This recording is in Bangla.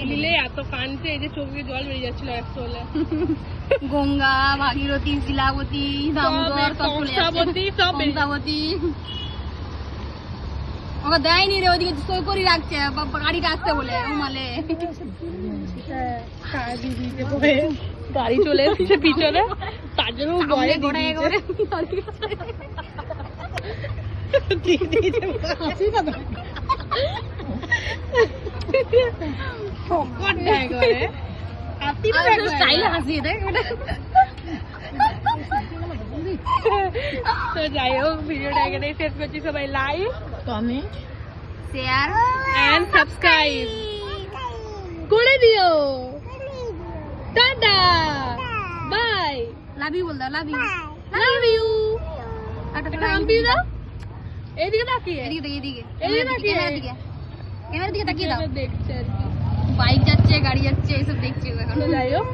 লিলে এত কানতে এই যে চোখে জল বেরিয়ে যাচ্ছিল একটু হলে। গঙ্গা, ভাগীরথী, শিলাবতী, দামোদর সব চলে যাচ্ছে। কংসাবতী ওকে দেয়নি রে, ওদিকে সই করে রাখছে গাড়িটা আসতে বলে উমালে। গাড়ি চলে এসেছে পিছনে, তার জন্য ভয়ে তো যাই হোক, ভিডিওটা এখানে শেষ করছি। সবাই like, comment, share and subscribe করে দিও। টাটা, বাই, লাভ ইউ বল দাও, লাভ ইউ, লাভ ইউ। একটা আম্পি দাও, এইদিকে তাকিয়ে, এদিকে এদিকে এদিকে তাকিয়ে, ক্যামেরার দিকে তাকিয়ে দাও। দেখছে আর কি। বাইক যাচ্ছে, গাড়ি যাচ্ছে, এইসব দেখছি এখন। তো যাই হোক,